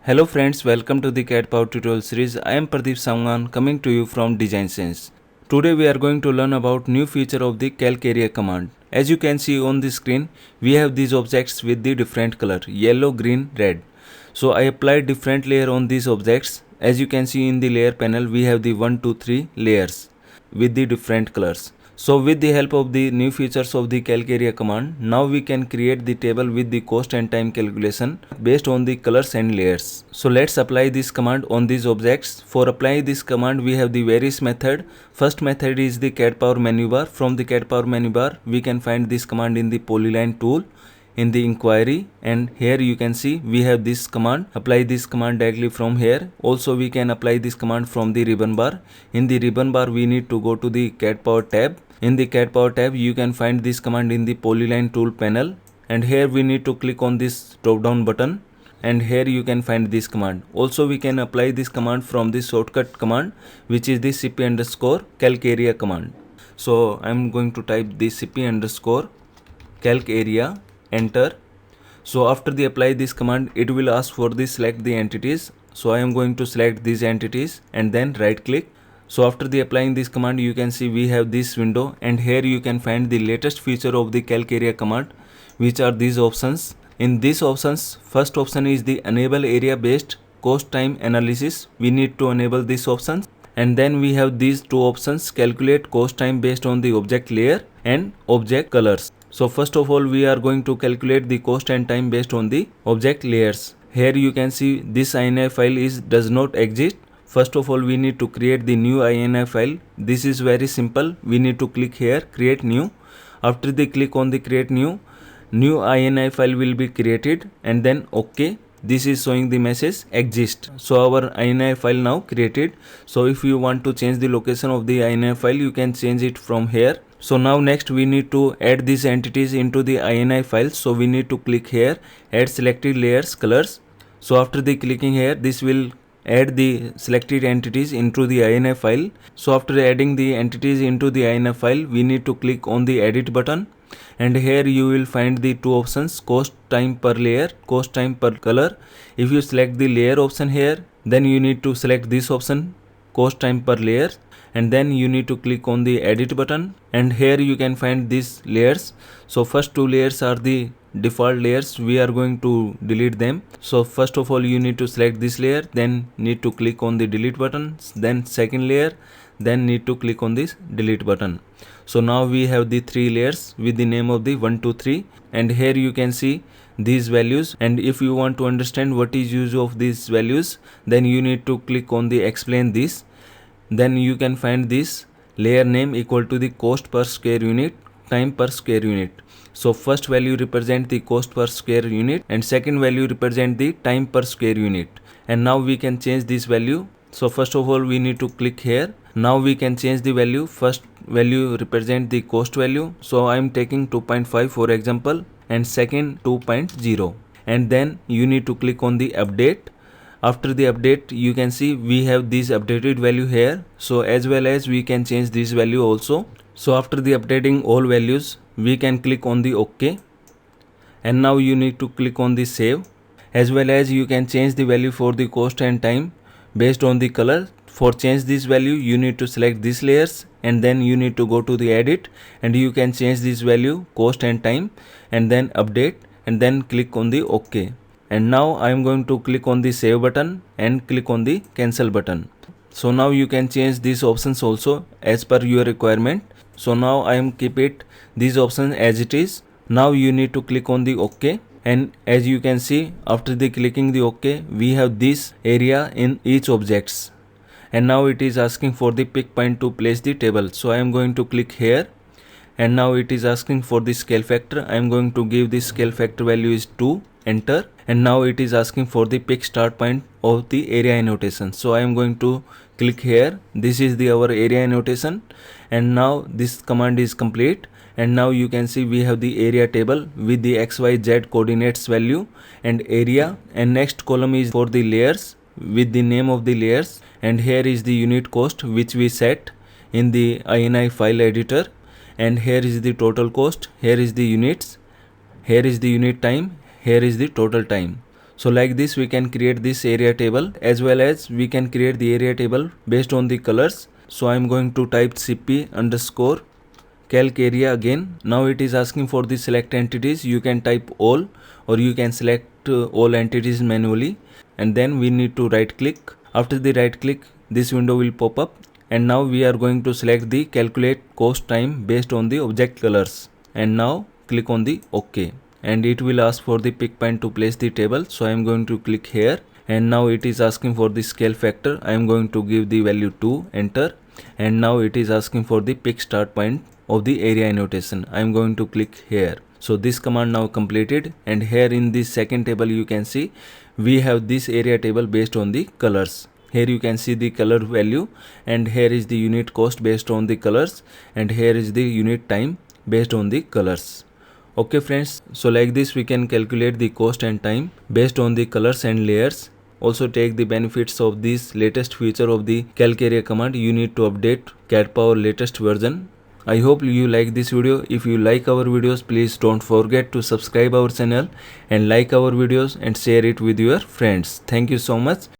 Hello friends, welcome to the CAD Power tutorial series. I am Pradeep Samgan coming to you from Design Sense. Today we are going to learn about new feature of the calc area command. As you can see on the screen, we have these objects with the different color yellow, green, red. So I applied different layer on these objects. As you can see in the layer panel, we have the 1, 2, 3 layers with the different colors. So with the help of the new features of the calc area command, now we can create the table with the cost and time calculation based on the colors and layers. So let's apply this command on these objects. For applying this command, we have the various method. First method is the CAD Power menu bar. From the CAD Power menu bar, we can find this command in the polyline tool, in the inquiry, and here you can see we have this command. Apply this command directly from here. Also we can apply this command from the ribbon bar. In the ribbon bar, we need to go to the CAD Power tab. In the CAD Power tab, you can find this command in the polyline tool panel, and here we need to click on this drop down button, and here you can find this command. Also we can apply this command from the shortcut command, which is the cp underscore calc area command. So I'm going to type the cp underscore calc area, enter. So after the apply this command, it will ask for the select the entities. So I am going to select these entities and then right click. So after the applying this command, you can see we have this window, and here you can find the latest feature of the calc area command, which are these options. In these options, first option is the enable area based cost time analysis. We need to enable this option. And then we have these two options, calculate cost time based on the object layer and object colors. So first of all, we are going to calculate the cost and time based on the object layers. Here you can see this INI file does not exist. First of all, we need to create the new INI file. This is very simple. We need to click here, create new. After the click on the create new INI file will be created, and then OK. This is showing the message exist. So our INI file now created. So if you want to change the location of the INI file, you can change it from here. So now next we need to add these entities into the INI file. So we need to click here, add selected layers colors. So after the clicking here, this will add the selected entities into the INI file. So after adding the entities into the INI file, we need to click on the edit button, and here you will find the two options, cost time per layer, cost time per color. If you select the layer option here, then you need to select this option, cost time per layer, and then you need to click on the edit button, and here you can find these layers. So first two layers are the default layers. We are going to delete them. So first of all, you need to select this layer, then need to click on the delete button, then second layer, then need to click on this delete button. So now we have the three layers with the name of the 1, 2, 3, and here you can see these values. And if you want to understand what is use of these values, then you need to click on the explain this. Then you can find this layer name equal to the cost per square unit, time per square unit. So first value represent the cost per square unit, and second value represent the time per square unit. And now we can change this value. So first of all, we need to click here. Now we can change the value. First value represent the cost value. So I am taking 2.5 for example, and second 2.0. And then you need to click on the update. After the update, you can see we have this updated value here. So as well as we can change this value also. So after the updating all values, we can click on the OK. And now you need to click on the save. As well as you can change the value for the cost and time based on the color. For change this value, you need to select these layers, and then you need to go to the edit, and you can change this value cost and time, and then update, and then click on the OK. And now I am going to click on the save button and click on the cancel button. So now you can change these options also as per your requirement. So now I am keep it these options as it is. Now you need to click on the OK, and as you can see, after the clicking the OK, we have this area in each objects. And now it is asking for the pick point to place the table. So I am going to click here, and now it is asking for the scale factor. I am going to give the scale factor value is 2, enter. And now it is asking for the pick start point of the area annotation. So I am going to click here. This is our area annotation, and now this command is complete. And now you can see we have the area table with the XYZ coordinates value and area, and next column is for the layers with the name of the layers, and here is the unit cost which we set in the INI file editor, and here is the total cost, here is the units, here is the unit time, here is the total time. So like this we can create this area table, as well as we can create the area table based on the colors. So I am going to type cp underscore calc area again. Now it is asking for the select entities. You can type all, or you can select all entities manually, and then we need to right click. After the right click, this window will pop up, and now we are going to select the calculate cost time based on the object colors, and now click on the OK, and it will ask for the pick point to place the table. So I am going to click here, and now it is asking for the scale factor. I am going to give the value 2, enter, and now it is asking for the pick start point of the area annotation. I am going to click here. So this command now completed, and here in this second table you can see we have this area table based on the colors. Here you can see the color value, and here is the unit cost based on the colors, and here is the unit time based on the colors. Okay friends, so like this we can calculate the cost and time based on the colors and layers. Also take the benefits of this latest feature of the calc area command. You need to update CAD Power latest version. I hope you like this video. If you like our videos, please don't forget to subscribe our channel and like our videos and share it with your friends. Thank you so much.